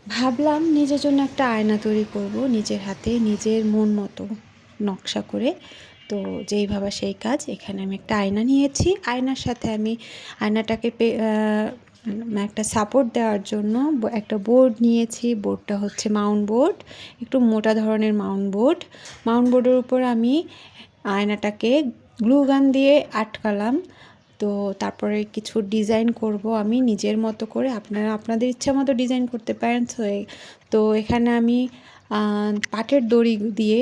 ভাবলাম নিজের জন্য একটা আয়না তৈরি করব, নিজের হাতে নিজের মন মতো নকশা করে। তো যেই ভাবা সেই কাজ। এখানে আমি একটা আয়না নিয়েছি, আয়নার সাথে আমি আয়নাটাকে একটা সাপোর্ট দেওয়ার জন্য একটা বোর্ড নিয়েছি। বোর্ডটা হচ্ছে মাউন্ট বোর্ড, একটু মোটা ধরনের মাউন্ট বোর্ড। মাউন্ট বোর্ডের উপর আমি আয়নাটাকে গ্লু গান দিয়ে আটকালাম। তো তারপরে কিছু ডিজাইন করব আমি নিজের মতো করে, আপনারা আপনাদের ইচ্ছা মতো ডিজাইন করতে পারেন। তো এখানে আমি পাটের দড়ি দিয়ে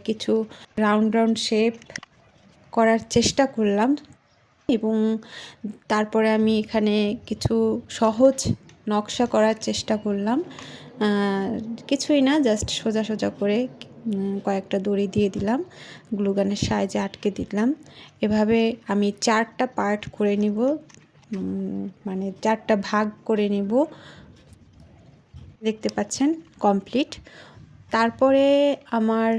কিছু রাউন্ড রাউন্ড শেপ করার চেষ্টা করলাম, এবং তারপরে আমি এখানে কিছু সহজ নকশা করার চেষ্টা করলাম। কিছুই না, জাস্ট সোজা সোজা করে কয়েকটা দড়ি দিয়ে দিলাম, গ্লুগানের সাহায্যে আটকে দিলাম। এভাবে আমি 4টা পার্ট করে নিব, মানে 4টা ভাগ করে নিব। দেখতে পাচ্ছেন কমপ্লিট। তারপরে আমার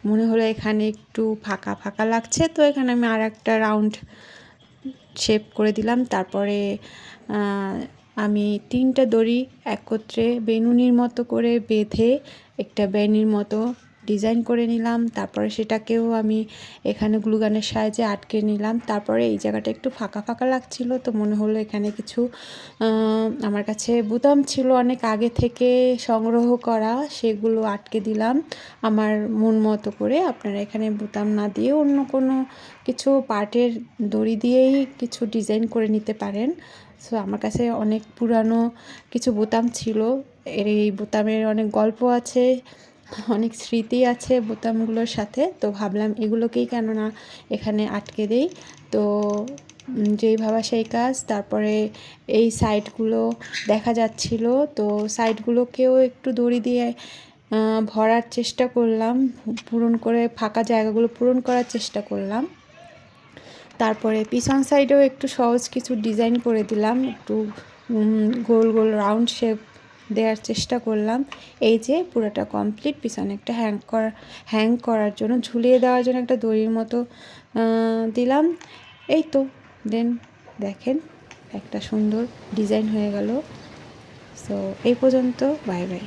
মনে হলো এখানে একটু ফাঁকা ফাঁকা লাগছে, তো এখানে আমি আর একটা রাউন্ড শেপ করে দিলাম। তারপরে আমি 3টা দড়ি একত্রে বেনুনির মতো করে বেঁধে একটা বেনির মতো ডিজাইন করে নিলাম। তারপরে সেটাকেও আমি এখানে গ্লুগানের সাহায্যে আটকে নিলাম। তারপরে এই জায়গাটা একটু ফাঁকা ফাঁকা লাগছিল, তো মনে হলো এখানে কিছু আমার কাছে বোতাম ছিল অনেক আগে থেকে সংগ্রহ করা, সেগুলো আটকে দিলাম আমার মন মতো করে। আপনারা এখানে বোতাম না দিয়ে অন্য কোনো কিছু পার্টের দড়ি দিয়েই কিছু ডিজাইন করে নিতে পারেন। সো আমার কাছে অনেক পুরানো কিছু বোতাম ছিল, এই বোতামের অনেক গল্প আছে, অনেক স্মৃতি আছে বোতামগুলোর সাথে। তো ভাবলাম এগুলোকেই কেননা এখানে আটকে দেই। তো যেই ভাবা সেই কাজ। তারপরে এই সাইডগুলো দেখা যাচ্ছিল, তো সাইডগুলোকেও একটু দড়ি দিয়ে ভরার চেষ্টা করলাম, পূরণ করে ফাঁকা জায়গাগুলো পূরণ করার চেষ্টা করলাম। তারপরে পিছন সাইডেও একটু সহজ কিছু ডিজাইন করে দিলাম, একটু গোল গোল রাউন্ড শেপ দেওয়ার চেষ্টা করলাম। এই যে পুরোটা কমপ্লিট। পিছনে একটা হ্যাং করার জন্য, ঝুলিয়ে দেওয়ার জন্য একটা দড়ির মতো দিলাম। এই তো দেন দেখেন একটা সুন্দর ডিজাইন হয়ে গেল। সো এই পর্যন্ত, বাই বাই।